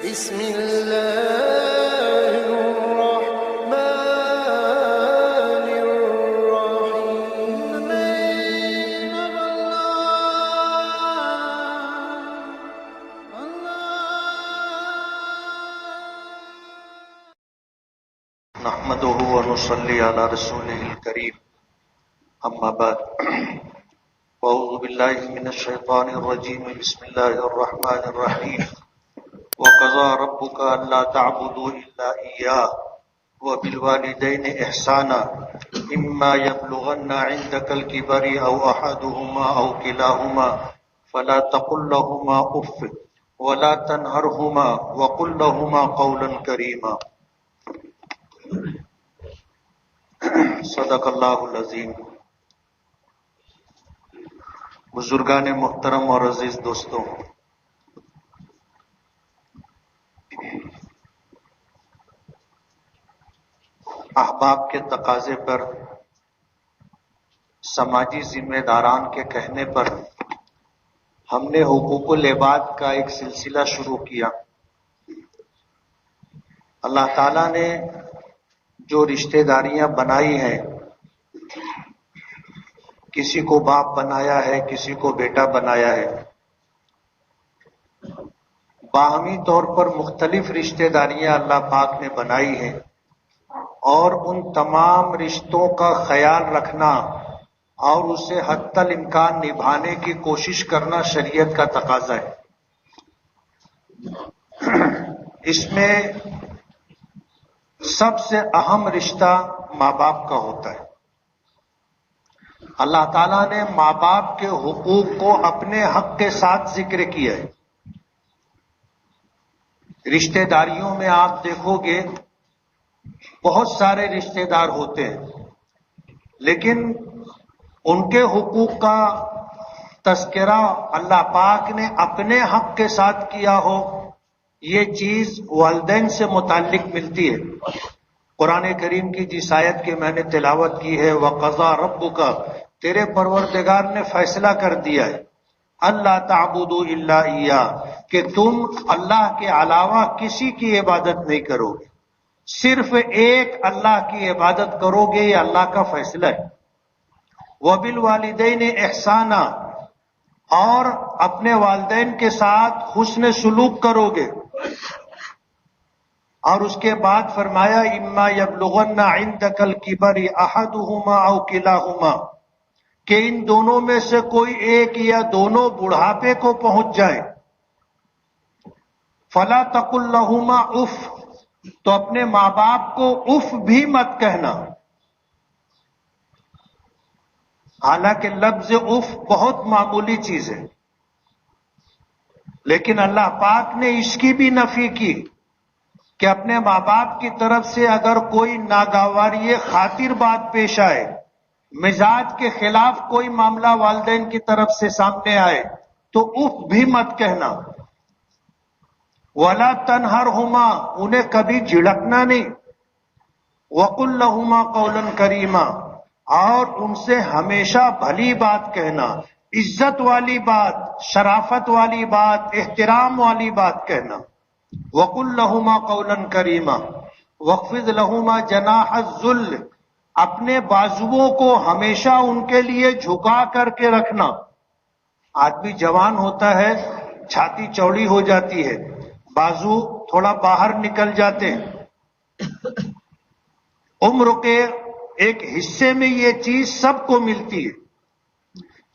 بسم الله الرحمن الرحيم. نحمده ونصلي على رسوله الكريم اما بعد اعوذ بالله من الشيطان الرجيم بسم الله الرحمن الرحيم وقضى ربك الا تعبدوا الا اياه وبالوالدين احسانا اما يبلغن عندك الكبر او احدهما او كلاهما فلا تقل لهما اف ولا تنهرهما وقل لهما قولا كريما. صدق اللہ العظیم. بزرگان محترم اور عزیز دوستوں، احباب کے تقاضے پر، سماجی ذمہ داران کے کہنے پر ہم نے حقوق العباد کا ایک سلسلہ شروع کیا. اللہ تعالیٰ نے جو رشتہ داریاں بنائی ہیں، کسی کو باپ بنایا ہے، کسی کو بیٹا بنایا ہے، باہمی طور پر مختلف رشتہ داریاں اللہ پاک نے بنائی ہیں، اور ان تمام رشتوں کا خیال رکھنا اور اسے حتی الامکان نبھانے کی کوشش کرنا شریعت کا تقاضا ہے. اس میں سب سے اہم رشتہ ماں باپ کا ہوتا ہے. اللہ تعالیٰ نے ماں باپ کے حقوق کو اپنے حق کے ساتھ ذکر کیا ہے. رشتہ داریوں میں آپ دیکھو گے بہت سارے رشتہ دار ہوتے ہیں، لیکن ان کے حقوق کا تذکرہ اللہ پاک نے اپنے حق کے ساتھ کیا ہو، یہ چیز والدین سے متعلق ملتی ہے. قرآن کریم کی جس آیت کی میں نے تلاوت کی ہے، وَقَضَى رَبُّكَ، تیرے پروردگار نے فیصلہ کر دیا ہے، اللہ تعبدوا الا ایاہ، کہ تم اللہ کے علاوہ کسی کی عبادت نہیں کرو گے، صرف ایک اللہ کی عبادت کرو گے. یہ اللہ کا فیصلہ ہے. وَبِالْوَالِدَيْنِ احسانا، اور اپنے والدین کے ساتھ حسن سلوک کرو گے. اور اس کے بعد فرمایا اما یبلغن عندک الکبر احدہما او کلاہما، کہ ان دونوں میں سے کوئی ایک یا دونوں بڑھاپے کو پہنچ جائے. فلا تقل لہما اف، تو اپنے ماں باپ کو اف بھی مت کہنا. حالانکہ لفظ اف بہت معمولی چیز ہے، لیکن اللہ پاک نے اس کی بھی نفی کی کہ اپنے ماں باپ کی طرف سے اگر کوئی ناگواری خاطر بات پیش آئے، مزاج کے خلاف کوئی معاملہ والدین کی طرف سے سامنے آئے تو اف بھی مت کہنا. وَلَا تَنْهَرْهُمَا، انہیں کبھی جھڑکنا نہیں. وَقُلْ لَهُمَا قَوْلًا كَرِيمًا، اور ان سے ہمیشہ بھلی بات کہنا، عزت والی بات، شرافت والی بات، احترام والی بات کہنا. وَقُلْ لَهُمَا قَوْلًا كَرِيمًا وَاخْفِضْ لَهُمَا جَنَاحَ الذُّلِّ، اپنے بازوؤں کو ہمیشہ ان کے لیے جھکا کر کے رکھنا. آدمی جوان ہوتا ہے، چھاتی چوڑی ہو جاتی ہے، بازو تھوڑا باہر نکل جاتے ہیں. عمر کے ایک حصے میں یہ چیز سب کو ملتی ہے.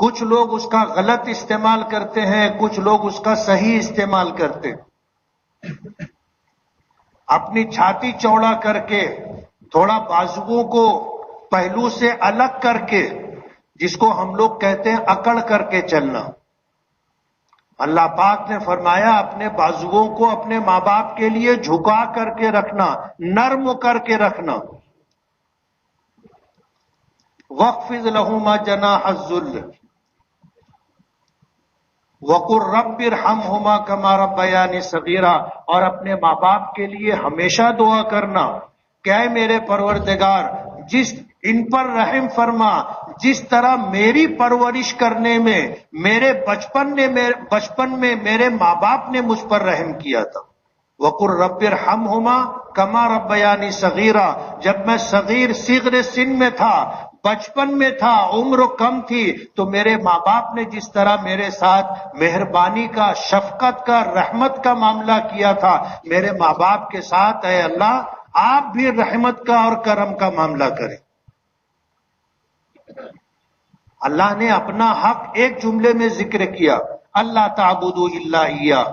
کچھ لوگ اس کا غلط استعمال کرتے ہیں، کچھ لوگ اس کا صحیح استعمال کرتے ہیں. اپنی چھاتی چوڑا کر کے، تھوڑا بازوؤں کو پہلو سے الگ کر کے، جس کو ہم لوگ کہتے ہیں اکڑ کر کے چلنا. اللہ پاک نے فرمایا اپنے بازوؤں کو اپنے ماں باپ کے لیے جھکا کر کے رکھنا، نرم کر کے رکھنا. وَاخْفِضْ لَهُمَا جَنَاحَ الذُّلِّ وَقُلْ رَبِّ ارْحَمْهُمَا كَمَا رَبَّيَانِي صَغِيرًا، اور اپنے ماں باپ کے لیے ہمیشہ دعا کرنا کہ اے میرے پروردگار، ان پر رحم فرما جس طرح میری پرورش کرنے میں میرے بچپن میں میرے ماں باپ نے مجھ پر رحم کیا تھا. وقر رب ارحمہما کما ربیانی صغیرا، جب میں صغیر صغر سن میں تھا، بچپن میں تھا، عمر کم تھی، تو میرے ماں باپ نے جس طرح میرے ساتھ مہربانی کا، شفقت کا، رحمت کا معاملہ کیا تھا، میرے ماں باپ کے ساتھ اے اللہ آپ بھی رحمت کا اور کرم کا معاملہ کریں۔ اللہ نے اپنا حق ایک جملے میں ذکر کیا، اللہ تعبدوا الا ایاہ،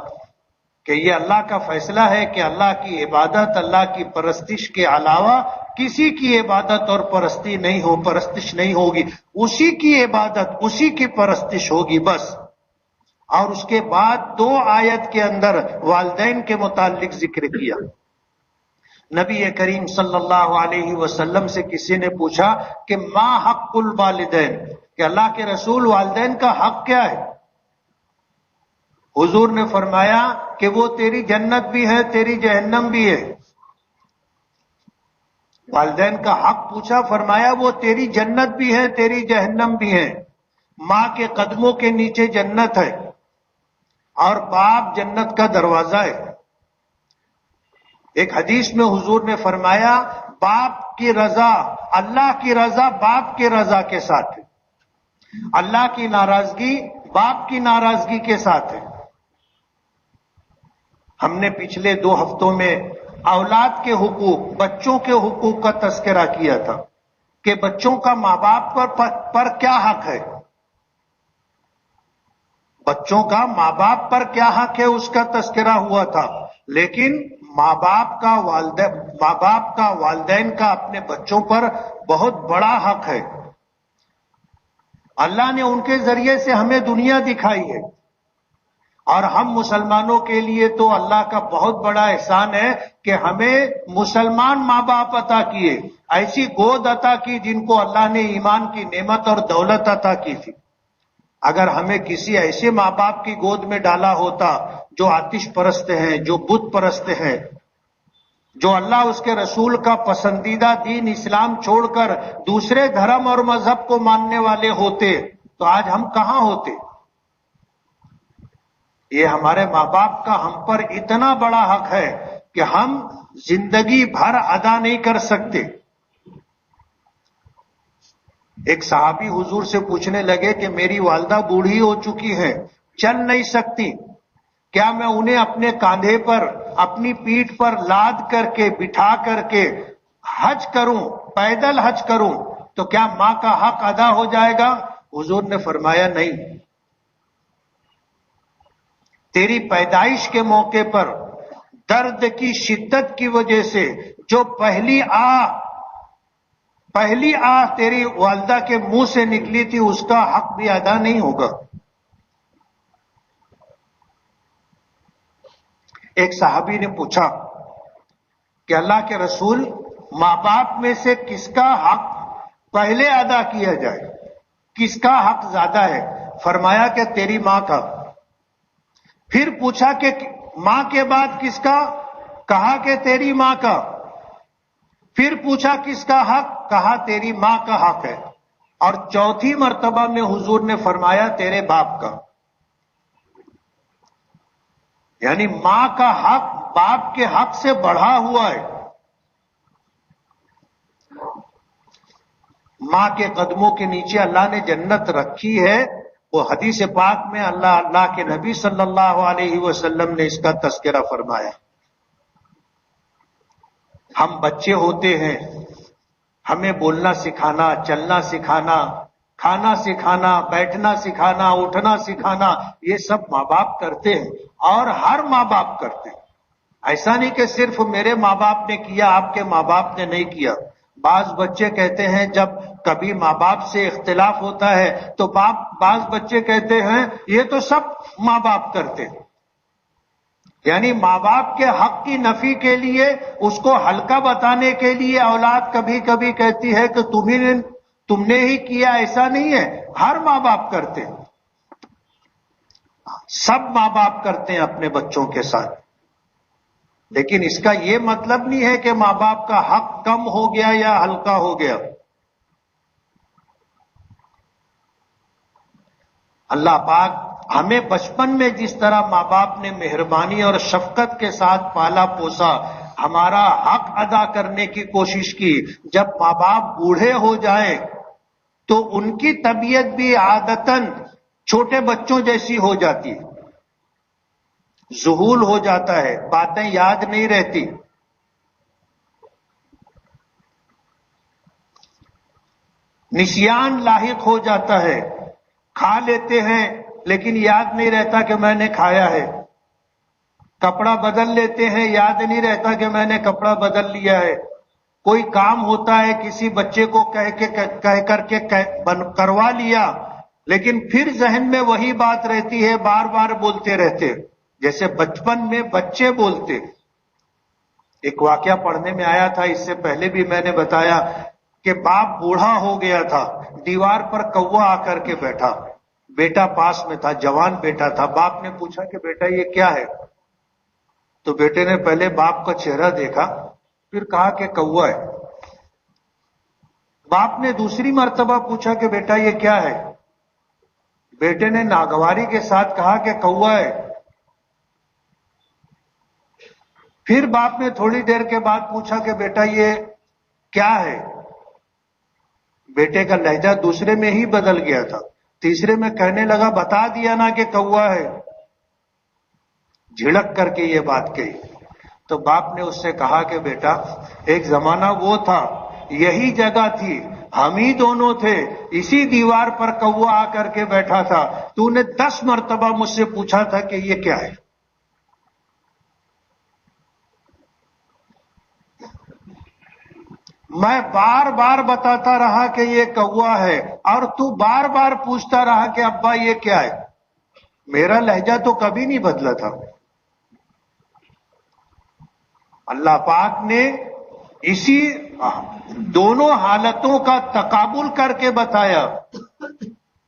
کہ یہ اللہ کا فیصلہ ہے کہ اللہ کی عبادت، اللہ کی پرستش کے علاوہ کسی کی عبادت اور پرستش نہیں ہوگی، اسی کی عبادت، اسی کی پرستش ہوگی بس۔ اور اس کے بعد 2 آیت کے اندر والدین کے متعلق ذکر کیا۔ نبی کریم صلی اللہ علیہ وسلم سے کسی نے پوچھا کہ ما حق الوالدین، کہ اللہ کے رسول والدین کا حق کیا ہے؟ حضور نے فرمایا کہ وہ تیری جنت بھی ہے، تیری جہنم بھی ہے۔ والدین کا حق پوچھا، فرمایا وہ تیری جنت بھی ہے، تیری جہنم بھی ہے۔ ماں کے قدموں کے نیچے جنت ہے اور باپ جنت کا دروازہ ہے۔ ایک حدیث میں حضور نے فرمایا باپ کی رضا، اللہ کی رضا باپ کی رضا کے ساتھ ہے، اللہ کی ناراضگی باپ کی ناراضگی کے ساتھ ہے۔ ہم نے پچھلے 2 ہفتوں میں اولاد کے حقوق، بچوں کے حقوق کا تذکرہ کیا تھا کہ بچوں کا ماں باپ پر کیا حق ہے، بچوں کا ماں باپ پر کیا حق ہے اس کا تذکرہ ہوا تھا، لیکن ماں باپ کا والدین کا اپنے بچوں پر بہت بڑا حق ہے۔ اللہ نے ان کے ذریعے سے ہمیں دنیا دکھائی ہے، اور ہم مسلمانوں کے لیے تو اللہ کا بہت بڑا احسان ہے کہ ہمیں مسلمان ماں باپ عطا کیے، ایسی گود عطا کی جن کو اللہ نے ایمان کی نعمت اور دولت عطا کی تھی۔ اگر ہمیں کسی ایسے ماں باپ کی گود میں ڈالا ہوتا جو آتش پرست ہیں، جو بت پرست ہیں، جو اللہ اس کے رسول کا پسندیدہ دین اسلام چھوڑ کر دوسرے دھرم اور مذہب کو ماننے والے ہوتے، تو آج ہم کہاں ہوتے؟ یہ ہمارے ماں باپ کا ہم پر اتنا بڑا حق ہے کہ ہم زندگی بھر ادا نہیں کر سکتے۔ ایک صحابی حضور سے پوچھنے لگے کہ میری والدہ بوڑھی ہو چکی ہے، چل نہیں سکتی، کیا میں انہیں اپنے کاندھے پر، اپنی پیٹھ پر لاد کر کے، بٹھا کر کے حج کروں، پیدل حج کروں، تو کیا ماں کا حق ادا ہو جائے گا؟ حضور نے فرمایا نہیں، تیری پیدائش کے موقع پر درد کی شدت کی وجہ سے جو پہلی آہ تیری والدہ کے منہ سے نکلی تھی، اس کا حق بھی ادا نہیں ہوگا۔ ایک صحابی نے پوچھا کہ اللہ کے رسول، ماں باپ میں سے کس کا حق پہلے ادا کیا جائے، کس کا حق زیادہ ہے؟ فرمایا کہ تیری ماں کا۔ پھر پوچھا کہ ماں کے بعد کس کا؟ کہا کہ تیری ماں کا۔ پھر پوچھا کس کا حق؟ کہا تیری ماں کا حق ہے۔ اور چوتھی مرتبہ میں حضور نے فرمایا تیرے باپ کا۔ یعنی ماں کا حق باپ کے حق سے بڑھا ہوا ہے۔ ماں کے قدموں کے نیچے اللہ نے جنت رکھی ہے، وہ حدیث پاک میں اللہ کے نبی صلی اللہ علیہ وسلم نے اس کا تذکرہ فرمایا۔ ہم بچے ہوتے ہیں، ہمیں بولنا سکھانا، چلنا سکھانا، کھانا سکھانا، بیٹھنا سکھانا، اٹھنا سکھانا، یہ سب ماں باپ کرتے ہیں، اور ہر ماں باپ کرتے ہیں۔ ایسا نہیں کہ صرف میرے ماں باپ نے کیا، آپ کے ماں باپ نے نہیں کیا۔ بعض بچے کہتے ہیں جب کبھی ماں باپ سے اختلاف ہوتا ہے تو بعض بچے کہتے ہیں یہ تو سب ماں باپ کرتے ہیں۔ یعنی ماں باپ کے حق کی نفی کے لیے، اس کو ہلکا بتانے کے لیے اولاد کبھی کبھی کہتی ہے کہ تم نے ہی کیا، ایسا نہیں ہے، ہر ماں باپ کرتے ہیں، سب ماں باپ کرتے ہیں اپنے بچوں کے ساتھ۔ لیکن اس کا یہ مطلب نہیں ہے کہ ماں باپ کا حق کم ہو گیا یا ہلکا ہو گیا۔ اللہ پاک ہمیں بچپن میں جس طرح ماں باپ نے مہربانی اور شفقت کے ساتھ پالا پوسا، ہمارا حق ادا کرنے کی کوشش کی، جب ماں باپ بوڑھے ہو جائیں تو ان کی طبیعت بھی عادتاً چھوٹے بچوں جیسی ہو جاتی ہے، ذہول ہو جاتا ہے، باتیں یاد نہیں رہتی، نسیان لاحق ہو جاتا ہے، کھا لیتے ہیں لیکن یاد نہیں رہتا کہ میں نے کھایا ہے، کپڑا بدل لیتے ہیں یاد نہیں رہتا کہ میں نے کپڑا بدل لیا ہے، کوئی کام ہوتا ہے کسی بچے کو کہہ کر کے کروا لیا، لیکن پھر ذہن میں وہی بات رہتی ہے، بار بار بولتے رہتے، جیسے بچپن میں بچے بولتے۔ ایک واقعہ پڑھنے میں آیا تھا، اس سے پہلے بھی میں نے بتایا کہ باپ بوڑھا ہو گیا تھا، دیوار پر کوا آ کر کے بیٹھا، بیٹا پاس میں تھا، جوان بیٹا تھا، باپ نے پوچھا کہ بیٹا یہ کیا ہے؟ تو بیٹے نے پہلے باپ کا چہرہ دیکھا، پھر کہا کہ کوا ہے۔ باپ نے دوسری مرتبہ پوچھا کہ بیٹا یہ کیا ہے؟ بیٹے نے ناگواری کے ساتھ کہا کہ کوا ہے۔ پھر باپ نے تھوڑی دیر کے بعد پوچھا کہ بیٹا یہ کیا ہے؟ بیٹے کا لہجہ دوسرے میں ہی بدل گیا تھا، تیسرے میں کہنے لگا بتا دیا نا کہ کوا ہے، جھڑک کر کے یہ بات کہی۔ تو باپ نے اس سے کہا کہ بیٹا ایک زمانہ وہ تھا، یہی جگہ تھی، ہم ہی دونوں تھے، اسی دیوار پر کوا آ کر کے بیٹھا تھا، تو نے 10 مرتبہ مجھ سے پوچھا تھا کہ یہ کیا ہے۔ میں بار بار بتاتا رہا کہ یہ کوا ہے، اور تو بار بار پوچھتا رہا کہ ابا یہ کیا ہے۔ میرا لہجہ تو کبھی نہیں بدلا تھا۔ اللہ پاک نے اسی دونوں حالتوں کا تقابل کر کے بتایا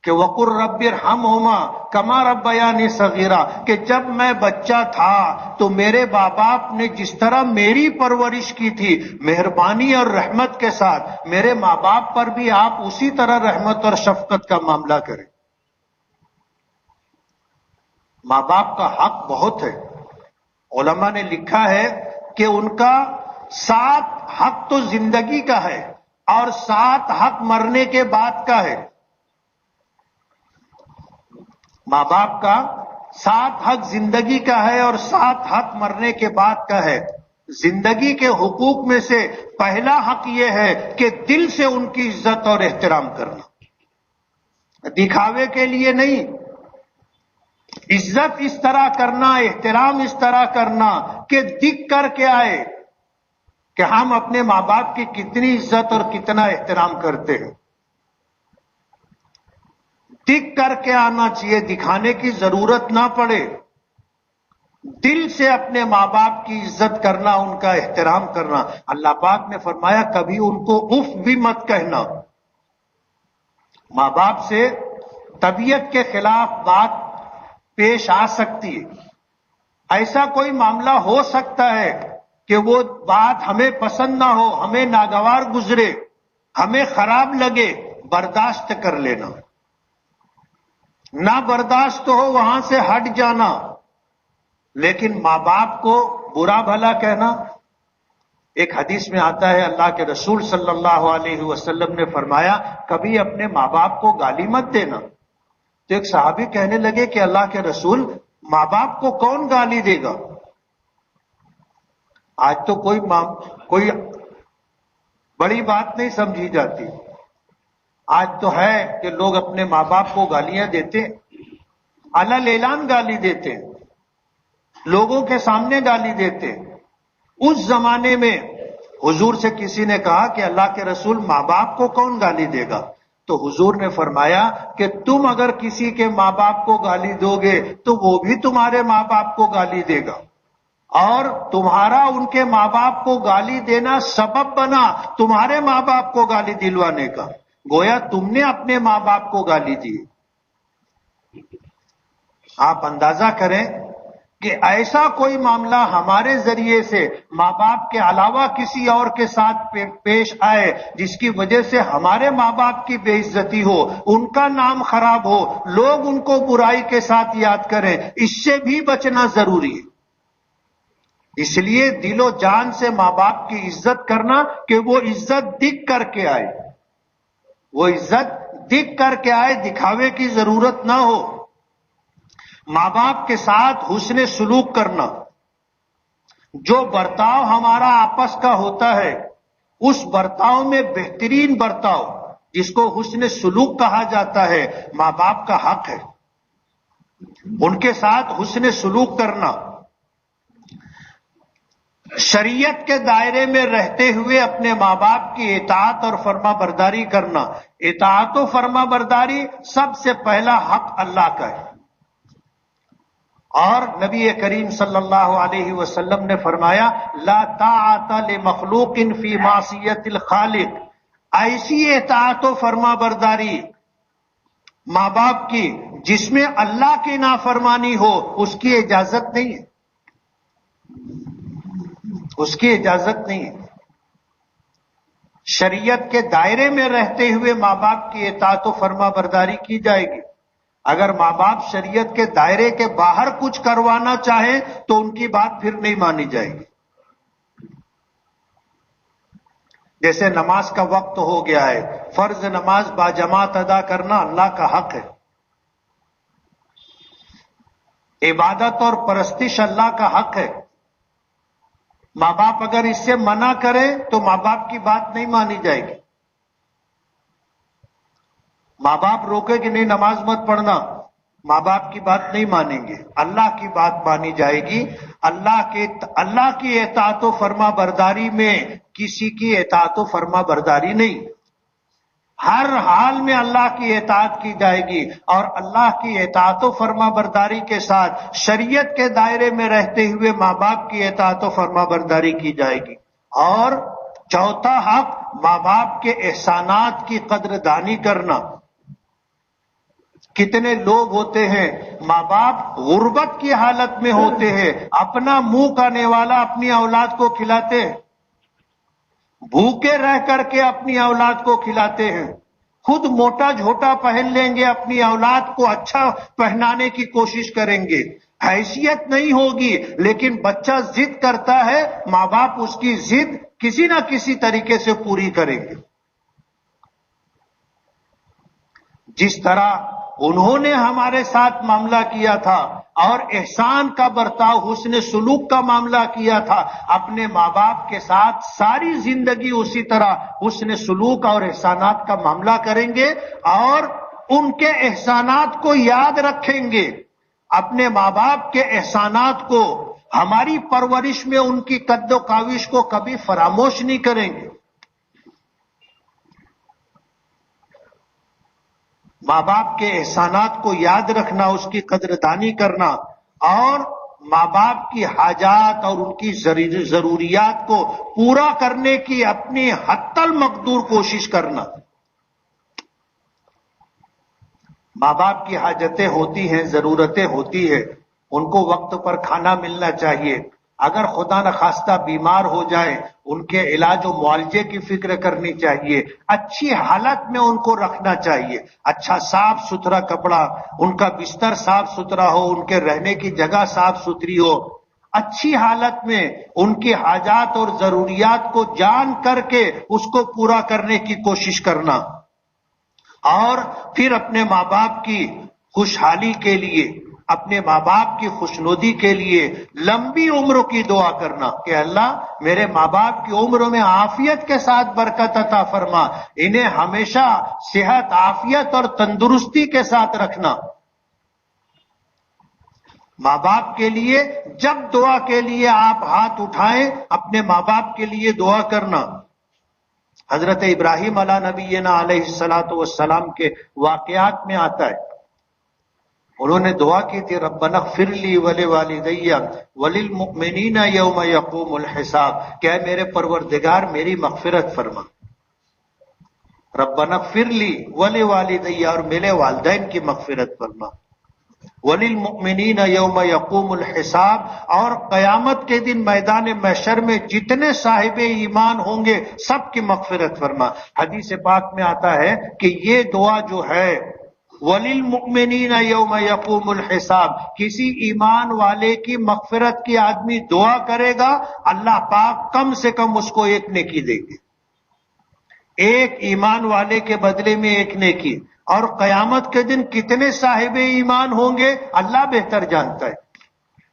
کہ وَقُلْ رَبِّ ارْحَمْهُمَا كَمَا رَبَّيَانِي صَغِيرًا، کہ جب میں بچہ تھا تو میرے باپ باپ نے جس طرح میری پرورش کی تھی مہربانی اور رحمت کے ساتھ، میرے ماں باپ پر بھی آپ اسی طرح رحمت اور شفقت کا معاملہ کریں۔ ماں باپ کا حق بہت ہے، علماء نے لکھا ہے کہ ان کا 7 حق تو زندگی کا ہے اور 7 حق مرنے کے بعد کا ہے۔ ماں باپ کا 7 حق زندگی کا ہے اور 7 حق مرنے کے بعد کا ہے۔ زندگی کے حقوق میں سے پہلا حق یہ ہے کہ دل سے ان کی عزت اور احترام کرنا، دکھاوے کے لیے نہیں، عزت اس طرح کرنا، احترام اس طرح کرنا کہ دکھ کر کے آئے کہ ہم اپنے ماں باپ کی کتنی عزت اور کتنا احترام کرتے ہیں۔ دکھ کر کے آنا چاہیے، دکھانے کی ضرورت نہ پڑے، دل سے اپنے ماں باپ کی عزت کرنا، ان کا احترام کرنا۔ اللہ پاک نے فرمایا کبھی ان کو اف بھی مت کہنا۔ ماں باپ سے طبیعت کے خلاف بات پیش آ سکتی ہے، ایسا کوئی معاملہ ہو سکتا ہے کہ وہ بات ہمیں پسند نہ ہو، ہمیں ناگوار گزرے، ہمیں خراب لگے، برداشت کر لینا، نہ برداشت ہو وہاں سے ہٹ جانا، لیکن ماں باپ کو برا بھلا کہنا۔ ایک حدیث میں آتا ہے اللہ کے رسول صلی اللہ علیہ وسلم نے فرمایا کبھی اپنے ماں باپ کو گالی مت دینا۔ تو ایک صحابی کہنے لگے کہ اللہ کے رسول ماں باپ کو کون گالی دے گا؟ آج تو کوئی بڑی بات نہیں سمجھی جاتی، آج تو ہے کہ لوگ اپنے ماں باپ کو گالیاں دیتے، علل اعلان گالی دیتے، لوگوں کے سامنے گالی دیتے۔ اس زمانے میں حضور سے کسی نے کہا کہ اللہ کے رسول ماں باپ کو کون گالی دے گا؟ تو حضور نے فرمایا کہ تم اگر کسی کے ماں باپ کو گالی دو گے تو وہ بھی تمہارے ماں باپ کو گالی دے گا، اور تمہارا ان کے ماں باپ کو گالی دینا سبب بنا تمہارے ماں باپ کو گالی دلوانے کا، گویا تم نے اپنے ماں باپ کو گالی دی۔ آپ اندازہ کریں کہ ایسا کوئی معاملہ ہمارے ذریعے سے ماں باپ کے علاوہ کسی اور کے ساتھ پیش آئے جس کی وجہ سے ہمارے ماں باپ کی بے عزتی ہو، ان کا نام خراب ہو، لوگ ان کو برائی کے ساتھ یاد کریں، اس سے بھی بچنا ضروری ہے۔ اس لیے دل و جان سے ماں باپ کی عزت کرنا کہ وہ عزت دکھ کر کے آئے، وہ عزت دکھ کر کے آئے، دکھاوے کی ضرورت نہ ہو۔ ماں باپ کے ساتھ حسن سلوک کرنا، جو برتاؤ ہمارا آپس کا ہوتا ہے اس برتاؤ میں بہترین برتاؤ جس کو حسن سلوک کہا جاتا ہے، ماں باپ کا حق ہے ان کے ساتھ حسن سلوک کرنا، شریعت کے دائرے میں رہتے ہوئے اپنے ماں باپ کی اطاعت اور فرما برداری کرنا۔ اطاعت و فرما برداری سب سے پہلا حق اللہ کا ہے، اور نبی کریم صلی اللہ علیہ وسلم نے فرمایا لا طاعت لمخلوق فی معصیت الخالق، ایسی اطاعت و فرما برداری ماں باپ کی جس میں اللہ کی نافرمانی ہو اس کی اجازت نہیں ہے، اس کی اجازت نہیں ہے۔ شریعت کے دائرے میں رہتے ہوئے ماں باپ کی اطاعت و فرما برداری کی جائے گی۔ اگر ماں باپ شریعت کے دائرے کے باہر کچھ کروانا چاہیں تو ان کی بات پھر نہیں مانی جائے گی۔ جیسے نماز کا وقت ہو گیا ہے، فرض نماز باجماعت ادا کرنا اللہ کا حق ہے، عبادت اور پرستش اللہ کا حق ہے۔ ماں باپ اگر اس سے منع کریں تو ماں باپ کی بات نہیں مانی جائے گی۔ ماں باپ روکے کہ نہیں نماز مت پڑھنا، ماں باپ کی بات نہیں مانیں گے، اللہ کی بات مانی جائے گی۔ اللہ کی اطاعت و فرما برداری میں کسی کی اطاعت و فرما برداری نہیں، ہر حال میں اللہ کی اطاعت کی جائے گی، اور اللہ کی اطاعت و فرما برداری کے ساتھ شریعت کے دائرے میں رہتے ہوئے ماں باپ کی اطاعت و فرما برداری کی جائے گی۔ اور چوتھا حق ماں باپ کے احسانات کی قدردانی کرنا۔ کتنے لوگ ہوتے ہیں ماں باپ غربت کی حالت میں ہوتے ہیں، اپنا منہ کا نیوالا اپنی اولاد کو کھلاتے ہیں، بھوکے رہ کر کے اپنی اولاد کو کھلاتے ہیں، خود موٹا جھوٹا پہن لیں گے، اپنی اولاد کو اچھا پہنانے کی کوشش کریں گے، حیثیت نہیں ہوگی، لیکن بچہ ضد کرتا ہے، ماں باپ اس کی ضد کسی نہ کسی طریقے سے پوری کریں گے۔ جس طرح انہوں نے ہمارے ساتھ معاملہ کیا تھا اور احسان کا برتاؤ حسن سلوک کا معاملہ کیا تھا، اپنے ماں باپ کے ساتھ ساری زندگی اسی طرح حسن سلوک اور احسانات کا معاملہ کریں گے، اور ان کے احسانات کو یاد رکھیں گے، اپنے ماں باپ کے احسانات کو، ہماری پرورش میں ان کی قد و کاوش کو کبھی فراموش نہیں کریں گے۔ ماں باپ کے احسانات کو یاد رکھنا، اس کی قدردانی کرنا، اور ماں باپ کی حاجات اور ان کی ضروریات کو پورا کرنے کی اپنی حتی المقدور کوشش کرنا۔ ماں باپ کی حاجتیں ہوتی ہیں، ضرورتیں ہوتی ہیں، ان کو وقت پر کھانا ملنا چاہیے، اگر خدا نخواستہ بیمار ہو جائیں ان کے علاج و معالجے کی فکر کرنی چاہیے، اچھی حالت میں ان کو رکھنا چاہیے، اچھا صاف ستھرا کپڑا، ان کا بستر صاف ستھرا ہو، ان کے رہنے کی جگہ صاف ستھری ہو، اچھی حالت میں ان کی حاجات اور ضروریات کو جان کر کے اس کو پورا کرنے کی کوشش کرنا، اور پھر اپنے ماں باپ کی خوشحالی کے لیے، اپنے ماں باپ کی خوشنودی کے لیے لمبی عمر کی دعا کرنا کہ اللہ میرے ماں باپ کی عمر میں عافیت کے ساتھ برکت عطا فرما، انہیں ہمیشہ صحت، عافیت اور تندرستی کے ساتھ رکھنا۔ ماں باپ کے لیے جب دعا کے لیے آپ ہاتھ اٹھائیں، اپنے ماں باپ کے لیے دعا کرنا۔ حضرت ابراہیم علیہ نبینا علیہ الصلوۃ والسلام کے واقعات میں آتا ہے، انہوں نے دعا کی تھی ربنا اغفر لی ولوالدی وللمؤمنین یوم یقوم الحساب، کہ اے میرے پروردگار میری مغفرت فرما، ربنا اغفر لی ولوالدی، اور میرے والدین کی مغفرت فرما۔ وَلِلْمُؤْمِنِينَ يَوْمَ يَقُومُ الْحِسَابِ، اور قیامت کے دن میدان محشر میں جتنے صاحب ایمان ہوں گے سب کی مغفرت فرما۔ حدیث پاک میں آتا ہے کہ یہ دعا جو ہے وَلِلْمُؤْمِنِينَ يَوْمَ يَقُومُ الْحِسَابِ، کسی ایمان والے کی مغفرت کی آدمی دعا کرے گا، اللہ پاک کم سے کم اس کو ایک نیکی دیں گے، ایک ایمان والے کے بدلے میں ایک نیکی۔ اور قیامت کے دن کتنے صاحب ایمان ہوں گے اللہ بہتر جانتا ہے۔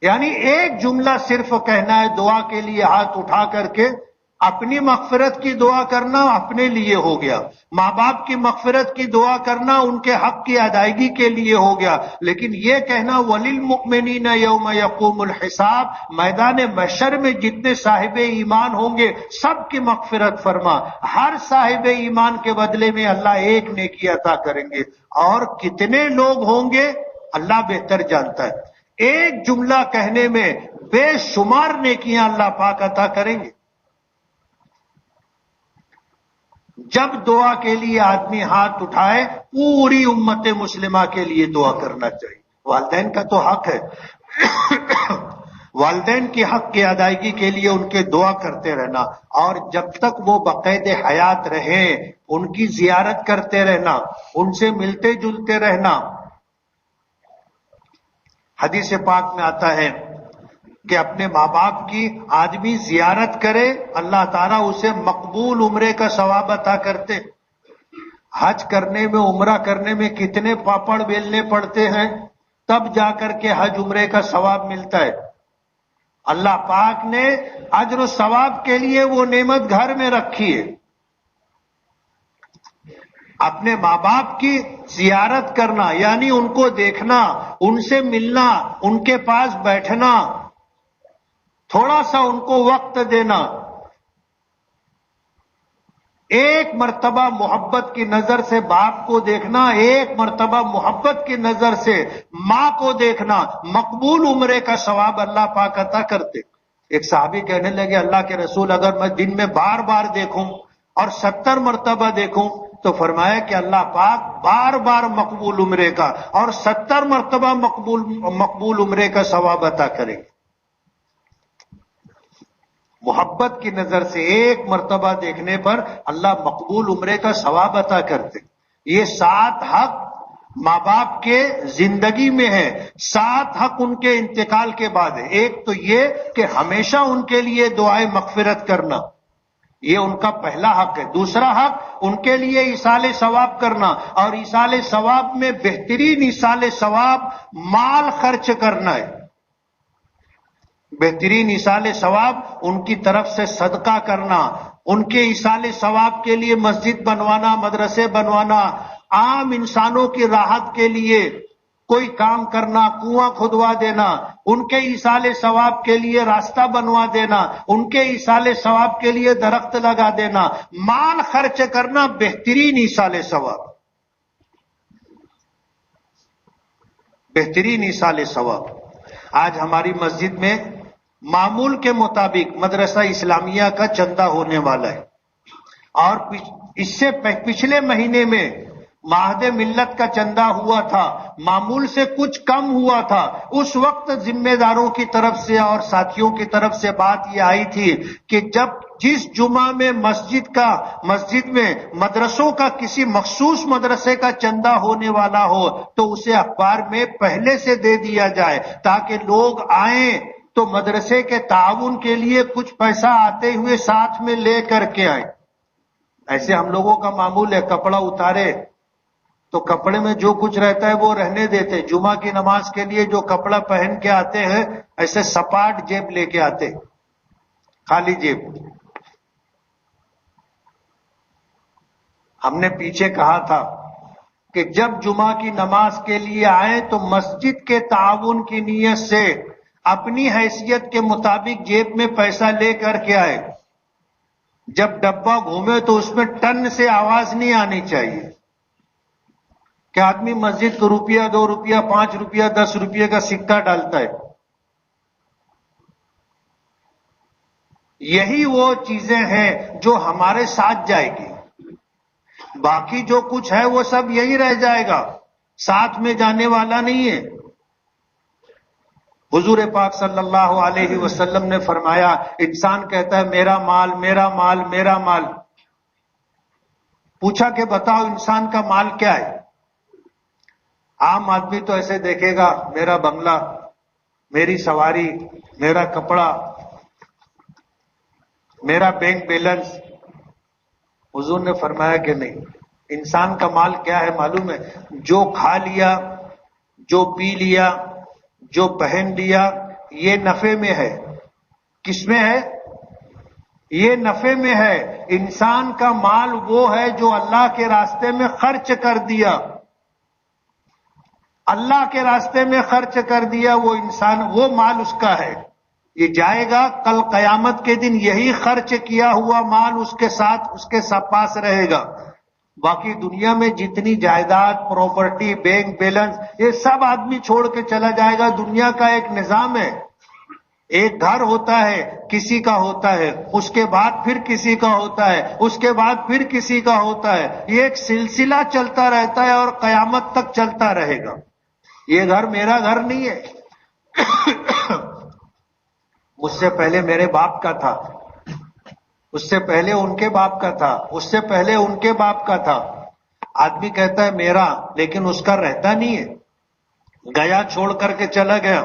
یعنی ایک جملہ صرف کہنا ہے دعا کے لیے ہاتھ اٹھا کر کے، اپنی مغفرت کی دعا کرنا اپنے لیے ہو گیا، ماں باپ کی مغفرت کی دعا کرنا ان کے حق کی ادائیگی کے لیے ہو گیا، لیکن یہ کہنا وَلِلْمُؤْمِنِينَ يَوْمَ يَقُومُ الْحِسَابِ، میدان محشر میں جتنے صاحب ایمان ہوں گے سب کی مغفرت فرما، ہر صاحب ایمان کے بدلے میں اللہ ایک نیکی عطا کریں گے، اور کتنے لوگ ہوں گے اللہ بہتر جانتا ہے۔ ایک جملہ کہنے میں بے شمار نیکیاں اللہ پاک عطا کریں گے۔ جب دعا کے لیے آدمی ہاتھ اٹھائے پوری امت مسلمہ کے لیے دعا کرنا چاہیے۔ والدین کا تو حق ہے، والدین کی حق کی ادائیگی کے لیے ان کے دعا کرتے رہنا، اور جب تک وہ بقید حیات رہیں ان کی زیارت کرتے رہنا، ان سے ملتے جلتے رہنا۔ حدیث پاک میں آتا ہے کہ اپنے ماں باپ کی آدمی زیارت کرے اللہ تعالیٰ اسے مقبول عمرے کا ثواب عطا کرتے۔ حج کرنے میں، عمرہ کرنے میں کتنے پاپڑ بیلنے پڑتے ہیں، تب جا کر کے حج عمرے کا ثواب ملتا ہے۔ اللہ پاک نے اجر و ثواب کے لیے وہ نعمت گھر میں رکھی ہے۔ اپنے ماں باپ کی زیارت کرنا یعنی ان کو دیکھنا، ان سے ملنا، ان کے پاس بیٹھنا، تھوڑا سا ان کو وقت دینا، ایک مرتبہ محبت کی نظر سے باپ کو دیکھنا، ایک مرتبہ محبت کی نظر سے ماں کو دیکھنا، مقبول عمرے کا ثواب اللہ پاک عطا کرتے۔ ایک صحابی کہنے لگے اللہ کے رسول اگر میں دن میں بار بار دیکھوں اور 70 مرتبہ دیکھوں تو فرمایا کہ اللہ پاک بار بار مقبول عمرے کا اور 70 مرتبہ مقبول عمرے کا ثواب عطا کرے گے۔ محبت کی نظر سے ایک مرتبہ دیکھنے پر اللہ مقبول عمرے کا ثواب عطا کرتے۔ یہ 7 حق ماں باپ کے زندگی میں ہے، 7 حق ان کے انتقال کے بعد ہے۔ ایک تو یہ کہ ہمیشہ ان کے لیے دعائیں مغفرت کرنا، یہ ان کا پہلا حق ہے۔ دوسرا حق ان کے لیے ایصال ثواب کرنا، اور ایصال ثواب میں بہترین ایصال ثواب مال خرچ کرنا ہے۔ بہترین ایصال ثواب ان کی طرف سے صدقہ کرنا، ان کے ایصال ثواب کے لیے مسجد بنوانا، مدرسے بنوانا، عام انسانوں کی راحت کے لیے کوئی کام کرنا، کنواں کھدوا دینا، ان کے ایصال ثواب کے لیے راستہ بنوا دینا، ان کے ایصال ثواب کے لیے درخت لگا دینا، مال خرچ کرنا بہترین ایصال ثواب، بہترین ایصال ثواب۔ آج ہماری مسجد میں معمول کے مطابق مدرسہ اسلامیہ کا چندہ ہونے والا ہے، اور اس سے پچھلے مہینے میں معہد ملت کا چندہ ہوا تھا، معمول سے کچھ کم ہوا تھا۔ اس وقت ذمہ داروں کی طرف سے اور ساتھیوں کی طرف سے بات یہ آئی تھی کہ جس جمعہ میں مسجد میں مدرسوں کا کسی مخصوص مدرسے کا چندہ ہونے والا ہو تو اسے اخبار میں پہلے سے دے دیا جائے تاکہ لوگ آئیں تو مدرسے کے تعاون کے لیے کچھ پیسہ آتے ہوئے ساتھ میں لے کر کے آئیں۔ ایسے ہم لوگوں کا معمول ہے، کپڑا اتارے تو کپڑے میں جو کچھ رہتا ہے وہ رہنے دیتے، جمعہ کی نماز کے لیے جو کپڑا پہن کے آتے ہیں ایسے سپاٹ جیب لے کے آتے، خالی جیب۔ ہم نے پیچھے کہا تھا کہ جب جمعہ کی نماز کے لیے آئیں تو مسجد کے تعاون کی نیت سے اپنی حیثیت کے مطابق جیب میں پیسہ لے کر کے آئے۔ جب ڈبہ گھومے تو اس میں ٹن سے آواز نہیں آنی چاہیے کہ آدمی مسجد کو روپیہ 2 روپیہ 5 روپیہ 10 روپیہ کا سکہ ڈالتا ہے۔ یہی وہ چیزیں ہیں جو ہمارے ساتھ جائے گی، باقی جو کچھ ہے وہ سب یہی رہ جائے گا، ساتھ میں جانے والا نہیں ہے۔ حضور پاک صلی اللہ علیہ وسلم نے فرمایا، انسان کہتا ہے میرا مال میرا مال میرا مال. پوچھا کہ بتاؤ انسان کا مال کیا ہے؟ عام آدمی تو ایسے دیکھے گا، میرا بنگلہ، میری سواری، میرا کپڑا، میرا بینک بیلنس. حضور نے فرمایا کہ نہیں، انسان کا مال کیا ہے معلوم ہے؟ جو کھا لیا، جو پی لیا، جو پہن لیا، یہ نفع میں ہے. کس میں ہے؟ یہ نفع میں ہے. انسان کا مال وہ ہے جو اللہ کے راستے میں خرچ کر دیا، اللہ کے راستے میں خرچ کر دیا، وہ انسان، وہ مال اس کا ہے. یہ جائے گا کل قیامت کے دن، یہی خرچ کیا ہوا مال اس کے ساتھ، اس کے پاس رہے گا. باقی دنیا میں جتنی جائیداد، پراپرٹی، بینک بیلنس، یہ سب آدمی چھوڑ کے چلا جائے گا. دنیا کا ایک نظام ہے، ایک گھر ہوتا ہے، کسی کا ہوتا ہے، اس کے بعد پھر کسی کا ہوتا ہے، اس کے بعد پھر کسی کا ہوتا ہے. یہ ایک سلسلہ چلتا رہتا ہے اور قیامت تک چلتا رہے گا. یہ گھر میرا گھر نہیں ہے، مجھ سے پہلے میرے باپ کا تھا، اس سے پہلے ان کے باپ کا تھا، اس سے پہلے ان کے باپ کا تھا. آدمی کہتا ہے میرا، لیکن اس کا رہتا نہیں ہے، گیا چھوڑ کر کے چلا گیا.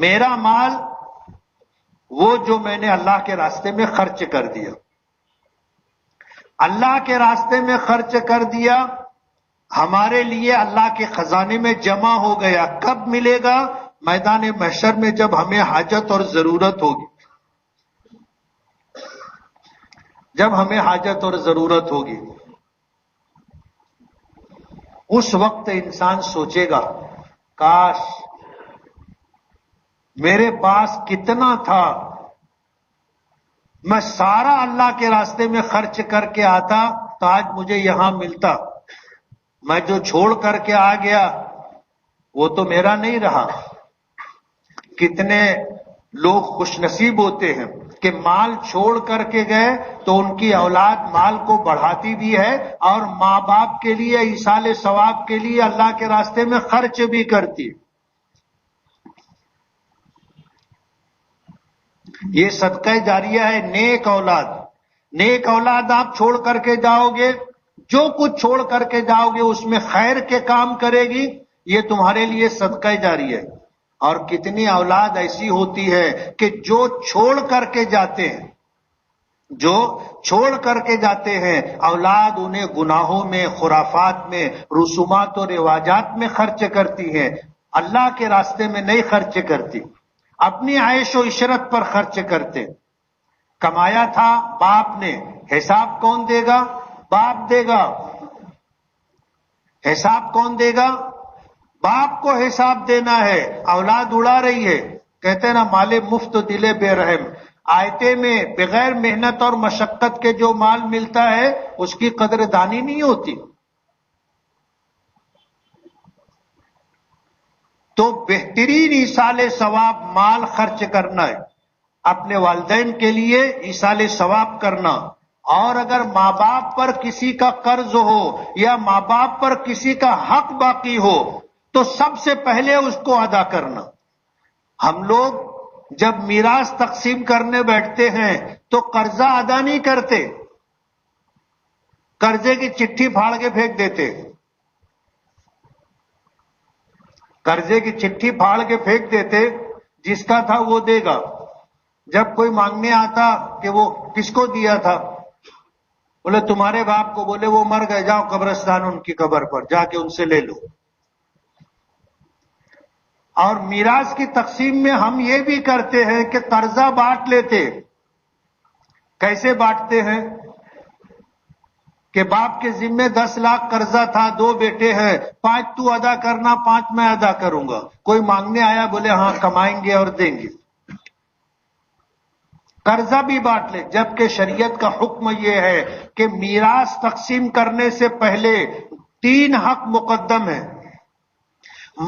میرا مال وہ جو میں نے اللہ کے راستے میں خرچ کر دیا، اللہ کے راستے میں خرچ کر دیا، ہمارے لیے اللہ کے خزانے میں جمع ہو گیا. کب ملے گا؟ میدان محشر میں، جب ہمیں حاجت اور ضرورت ہوگی. جب ہمیں حاجت اور ضرورت ہوگی، اس وقت انسان سوچے گا کاش میرے پاس کتنا تھا، میں سارا اللہ کے راستے میں خرچ کر کے آتا تو آج مجھے یہاں ملتا. میں جو چھوڑ کر کے آ گیا وہ تو میرا نہیں رہا. کتنے لوگ خوش نصیب ہوتے ہیں کہ مال چھوڑ کر کے گئے تو ان کی اولاد مال کو بڑھاتی بھی ہے اور ماں باپ کے لیے ایصال ثواب کے لیے اللہ کے راستے میں خرچ بھی کرتی. یہ صدقہ جاریہ ہے. نیک اولاد، نیک اولاد آپ چھوڑ کر کے جاؤ گے، جو کچھ چھوڑ کر کے جاؤ گے اس میں خیر کے کام کرے گی، یہ تمہارے لیے صدقہ جاریہ ہے. اور کتنی اولاد ایسی ہوتی ہے کہ جو چھوڑ کر کے جاتے ہیں، جو چھوڑ کر کے جاتے ہیں، اولاد انہیں گناہوں میں، خرافات میں، رسومات و رواجات میں خرچ کرتی ہے، اللہ کے راستے میں نہیں خرچ کرتی، اپنی عیش و عشرت پر خرچ کرتے. کمایا تھا باپ نے، حساب کون دے گا؟ باپ دے گا. حساب کون دے گا؟ باپ کو حساب دینا ہے. اولاد اڑا رہی ہے، کہتے ہیں نا مال مفت دلے بے رحم. آیتے میں بغیر محنت اور مشقت کے جو مال ملتا ہے اس کی قدر دانی نہیں ہوتی. تو بہترین ایصال ثواب مال خرچ کرنا ہے، اپنے والدین کے لیے ایصال ثواب کرنا. اور اگر ماں باپ پر کسی کا قرض ہو یا ماں باپ پر کسی کا حق باقی ہو تو سب سے پہلے اس کو ادا کرنا. ہم لوگ جب میراث تقسیم کرنے بیٹھتے ہیں تو قرضہ ادا نہیں کرتے، قرضے کی چٹھی پھاڑ کے پھینک دیتے. قرضے کی چٹھی پھاڑ کے پھینک دیتے، جس کا تھا وہ دے گا. جب کوئی مانگنے آتا کہ وہ کس کو دیا تھا، بولے تمہارے باپ کو. بولے وہ مر گئے، جاؤ قبرستان ان کی قبر پر جا کے ان سے لے لو. اور میراث کی تقسیم میں ہم یہ بھی کرتے ہیں کہ قرضہ بانٹ لیتے. کیسے بانٹتے ہیں کہ باپ کے ذمے 10 لاکھ قرضہ تھا، 2 بیٹے ہیں، 5 تو ادا کرنا، 5 میں ادا کروں گا. کوئی مانگنے آیا، بولے ہاں کمائیں گے اور دیں گے. قرضہ بھی بانٹ لے. جبکہ شریعت کا حکم یہ ہے کہ میراث تقسیم کرنے سے پہلے 3 حق مقدم ہیں.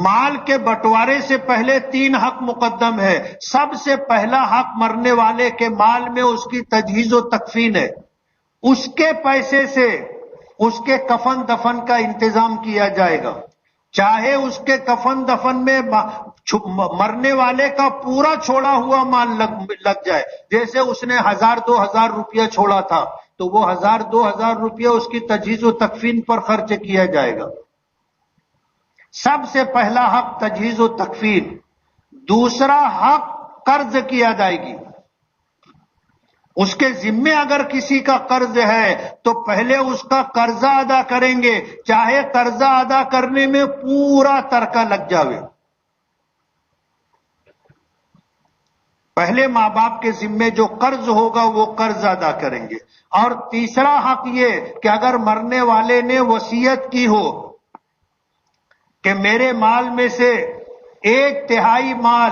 مال کے بٹوارے سے پہلے 3 حق مقدم ہے. سب سے پہلا حق مرنے والے کے مال میں اس کی تجہیز و تکفین ہے. اس کے پیسے سے اس کے کفن دفن کا انتظام کیا جائے گا. چاہے اس کے کفن دفن میں مرنے والے کا پورا چھوڑا ہوا مال لگ جائے، جیسے اس نے 1000-2000 روپیہ چھوڑا تھا تو وہ 1000-2000 روپیہ اس کی تجہیز و تکفین پر خرچ کیا جائے گا۔ سب سے پہلا حق تجہیز و تکفین، دوسرا حق قرض کی ادائیگی۔ اس کے ذمے اگر کسی کا قرض ہے تو پہلے اس کا قرضہ ادا کریں گے، چاہے قرضہ ادا کرنے میں پورا ترکہ لگ جاوے۔ پہلے ماں باپ کے ذمے جو قرض ہوگا وہ قرض ادا کریں گے۔ اور تیسرا حق یہ کہ اگر مرنے والے نے وصیت کی ہو کہ میرے مال میں سے 1/3 مال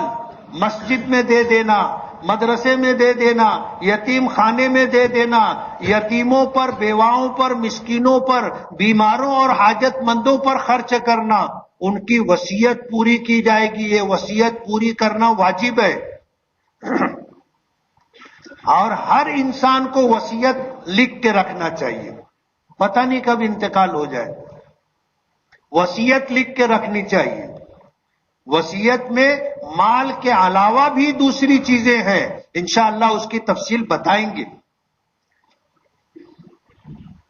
مسجد میں دے دینا، مدرسے میں دے دینا، یتیم خانے میں دے دینا، یتیموں پر، بیواؤں پر، مسکینوں پر، بیماروں اور حاجت مندوں پر خرچ کرنا، ان کی وصیت پوری کی جائے گی۔ یہ وصیت پوری کرنا واجب ہے، اور ہر انسان کو وصیت لکھ کے رکھنا چاہیے، پتہ نہیں کب انتقال ہو جائے۔ وصیت لکھ کے رکھنی چاہیے۔ وصیت میں مال کے علاوہ بھی دوسری چیزیں ہیں، انشاءاللہ اس کی تفصیل بتائیں گے۔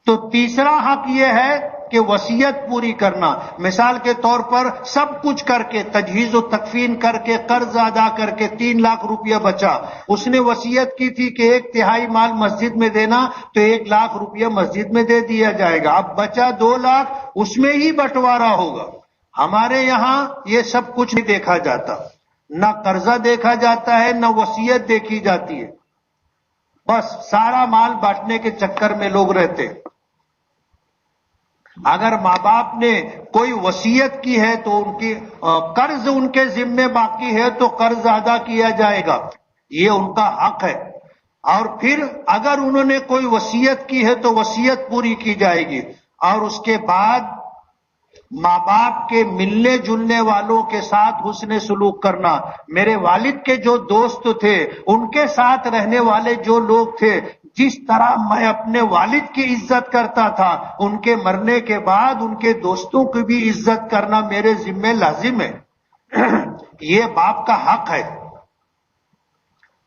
تو تیسرا حق یہ ہے کہ وصیت پوری کرنا۔ مثال کے طور پر سب کچھ کر کے، تجہیز و تکفین کر کے، قرض ادا کر کے 3 لاکھ روپیہ بچا، اس نے وصیت کی تھی کہ 1/3 مال مسجد میں دینا، تو 1 لاکھ روپیہ مسجد میں دے دیا جائے گا۔ اب بچا 2 لاکھ، اس میں ہی بٹوارا ہوگا۔ ہمارے یہاں یہ سب کچھ نہیں دیکھا جاتا، نہ قرضہ دیکھا جاتا ہے، نہ وصیت دیکھی جاتی ہے، بس سارا مال بانٹنے کے چکر میں لوگ رہتے۔ اگر ماں باپ نے کوئی وصیت کی ہے تو ان کی قرض ان کے ذمے باقی ہے تو قرض ادا کیا جائے گا، یہ ان کا حق ہے۔ اور پھر اگر انہوں نے کوئی وصیت کی ہے تو وصیت پوری کی جائے گی۔ اور اس کے بعد ماں باپ کے ملنے جلنے والوں کے ساتھ حسن سلوک کرنا۔ میرے والد کے جو دوست تھے، ان کے ساتھ رہنے والے جو لوگ تھے، جس طرح میں اپنے والد کی عزت کرتا تھا، ان کے مرنے کے بعد ان کے دوستوں کی بھی عزت کرنا میرے ذمہ لازم ہے، یہ باپ کا حق ہے۔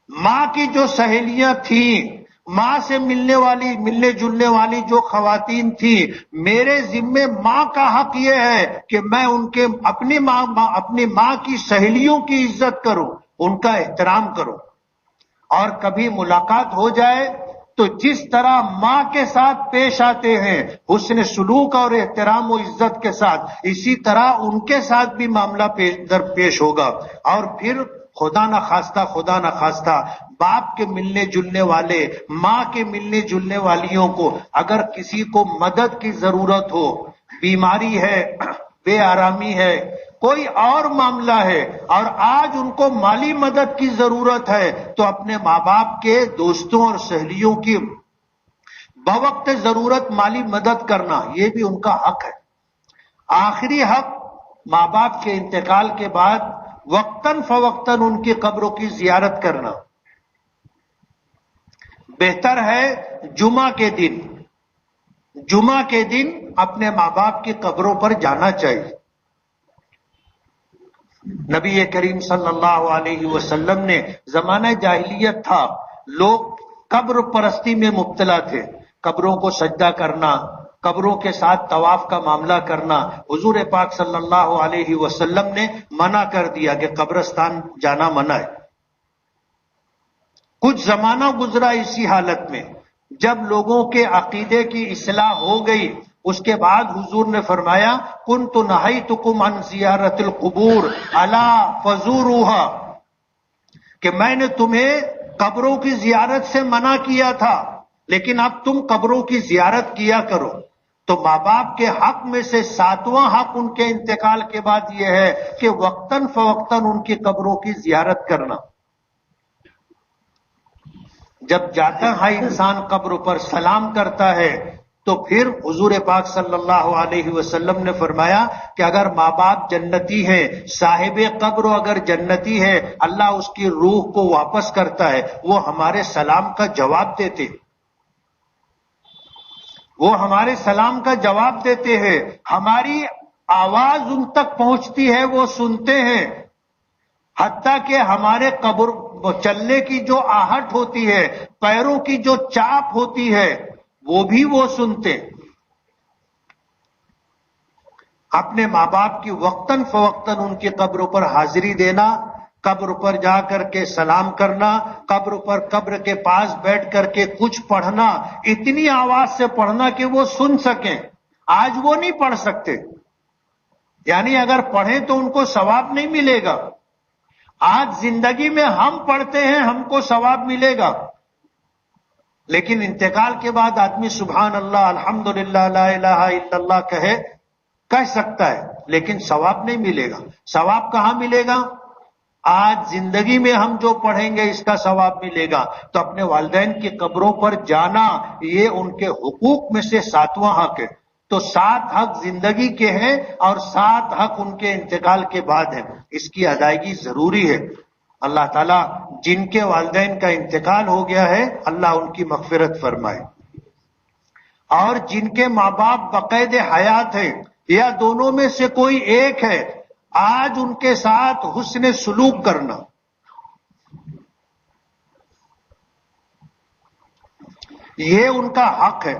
ماں کی جو سہیلیاں تھیں، ماں سے ملنے جلنے والی جو خواتین تھیں، میرے ذمے ماں کا حق یہ ہے کہ میں ان کے اپنی ماں کی سہیلیوں کی عزت کروں، ان کا احترام کروں۔ اور کبھی ملاقات ہو جائے تو جس طرح ماں کے ساتھ پیش آتے ہیں حسن سلوک اور احترام و عزت کے ساتھ، اسی طرح ان کے ساتھ بھی معاملہ پیش ہوگا۔ اور پھر خدا نہ خواستہ باپ کے ملنے جلنے والے، ماں کے ملنے جلنے والیوں کو اگر کسی کو مدد کی ضرورت ہو، بیماری ہے، بے آرامی ہے، کوئی اور معاملہ ہے، اور آج ان کو مالی مدد کی ضرورت ہے، تو اپنے ماں باپ کے دوستوں اور سہیلیوں کی بوقت ضرورت مالی مدد کرنا، یہ بھی ان کا حق ہے۔ آخری حق ماں باپ کے انتقال کے بعد وقتاً فوقتاً ان کی قبروں کی زیارت کرنا۔ بہتر ہے جمعہ کے دن اپنے ماں باپ کی قبروں پر جانا چاہیے۔ نبی کریم صلی اللہ علیہ وسلم نے، زمانہ جاہلیت تھا، لوگ قبر پرستی میں مبتلا تھے، قبروں کو سجدہ کرنا، قبروں کے ساتھ طواف کا معاملہ کرنا۔ حضور پاک صلی اللہ علیہ وسلم نے منع کر دیا کہ قبرستان جانا منع ہے۔ کچھ زمانہ گزرا اسی حالت میں، جب لوگوں کے عقیدے کی اصلاح ہو گئی، اس کے بعد حضور نے فرمایا کنت نہیتکم عن زیارت القبور الا فزوروها، کہ میں نے تمہیں قبروں کی زیارت سے منع کیا تھا، لیکن اب تم قبروں کی زیارت کیا کرو۔ تو ماں باپ کے حق میں سے 7واں حق ان کے انتقال کے بعد یہ ہے کہ وقتاً فوقتاً ان کی قبروں کی زیارت کرنا۔ جب جاتا ہے انسان قبر پر سلام کرتا ہے تو پھر حضور پاک صلی اللہ علیہ وسلم نے فرمایا کہ اگر ماں باپ جنتی ہیں، صاحب قبر اگر جنتی ہے، اللہ اس کی روح کو واپس کرتا ہے، وہ ہمارے سلام کا جواب دیتے، وہ ہمارے سلام کا جواب دیتے ہیں۔ ہماری آواز ان تک پہنچتی ہے، وہ سنتے ہیں، حتیٰ کہ ہمارے قبر چلنے کی جو آہٹ ہوتی ہے، پیروں کی جو چاپ ہوتی ہے، وہ بھی وہ سنتے ہیں۔ اپنے ماں باپ کی وقتاً فوقتاً ان کی قبروں پر حاضری دینا، قبر پر جا کر کے سلام کرنا، قبر کے پاس بیٹھ کر کے کچھ پڑھنا، اتنی آواز سے پڑھنا کہ وہ سن سکیں۔ آج وہ نہیں پڑھ سکتے، یعنی اگر پڑھیں تو ان کو ثواب نہیں ملے گا۔ آج زندگی میں ہم پڑھتے ہیں، ہم کو ثواب ملے گا، لیکن انتقال کے بعد آدمی سبحان اللہ الحمدللہ لا الہ الا اللہ کہہ سکتا ہے، لیکن ثواب نہیں ملے گا۔ ثواب کہاں ملے گا؟ آج زندگی میں ہم جو پڑھیں گے اس کا ثواب ملے گا۔ تو اپنے والدین کی قبروں پر جانا یہ ان کے حقوق میں سے 7واں حق ہے۔ تو 7 حق زندگی کے ہیں اور 7 حق ان کے انتقال کے بعد ہیں، اس کی ادائیگی ضروری ہے۔ اللہ تعالیٰ جن کے والدین کا انتقال ہو گیا ہے اللہ ان کی مغفرت فرمائے، اور جن کے ماں باپ بقید حیات ہیں یا دونوں میں سے کوئی ایک ہے، آج ان کے ساتھ حسن سلوک کرنا، یہ ان کا حق ہے۔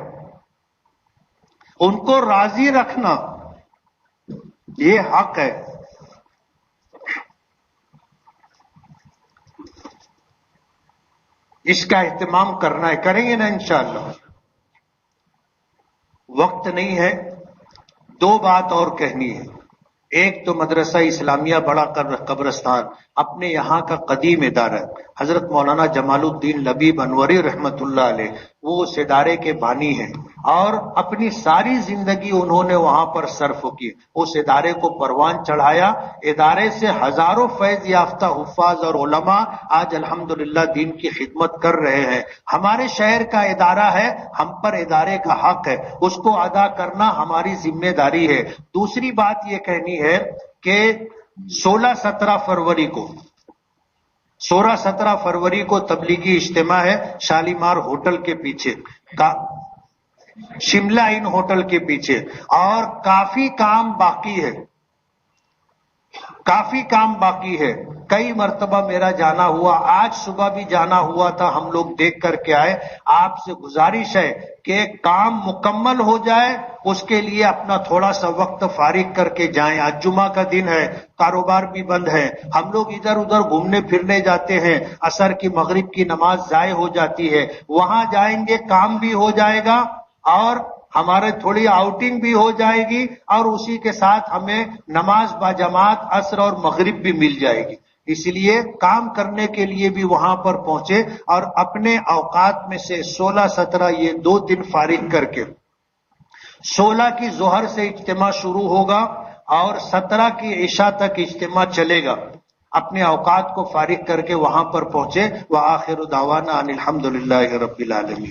ان کو راضی رکھنا یہ حق ہے۔ اس کا اہتمام کرنا ہے، کریں گے نا انشاءاللہ۔ وقت نہیں ہے، 2 بات اور کہنی ہے۔ ایک تو مدرسہ اسلامیہ بڑا قبرستان اپنے یہاں کا قدیم ادارہ ہے، حضرت مولانا جمال الدین لبیب انوری رحمت اللہ علیہ وہ اس ادارے کے بانی ہیں، اور اپنی ساری زندگی انہوں نے وہاں پر صرف کی، اس ادارے کو پروان چڑھایا۔ ادارے سے ہزاروں فیض یافتہ حفاظ اور علماء آج الحمدللہ دین کی خدمت کر رہے ہیں۔ ہمارے شہر کا ادارہ ہے، ہم پر ادارے کا حق ہے، اس کو ادا کرنا ہماری ذمہ داری ہے۔ دوسری بات یہ کہنی ہے کہ 16-17 فروری کو تبلیغی اجتماع ہے شالیمار ہوٹل کے پیچھے، شملہ ان ہوٹل کے پیچھے، اور کافی کام باقی ہے۔ کئی مرتبہ میرا جانا ہوا، آج صبح بھی جانا ہوا تھا، ہم لوگ دیکھ کر کے آئے۔ آپ سے گزارش ہے کہ کام مکمل ہو جائے، اس کے لیے اپنا تھوڑا سا وقت فارغ کر کے جائیں۔ آج جمعہ کا دن ہے، کاروبار بھی بند ہے، ہم لوگ ادھر ادھر گھومنے پھرنے جاتے ہیں، عصر کی مغرب کی نماز ضائع ہو جاتی ہے۔ وہاں جائیں گے، کام بھی ہو جائے گا اور ہمارے تھوڑی آؤٹنگ بھی ہو جائے گی، اور اسی کے ساتھ ہمیں نماز باجماعت عصر اور مغرب بھی مل جائے گی۔ اس لیے کام کرنے کے لیے بھی وہاں پر پہنچے، اور اپنے اوقات میں سے 16-17 یہ 2 دن فارغ کر کے 16 کی ظہر سے اجتماع شروع ہوگا اور 17 کی عشاء تک اجتماع چلے گا۔ اپنے اوقات کو فارغ کر کے وہاں پر پہنچے۔ وآخر دعوانا ان الحمدللہ رب العالمین۔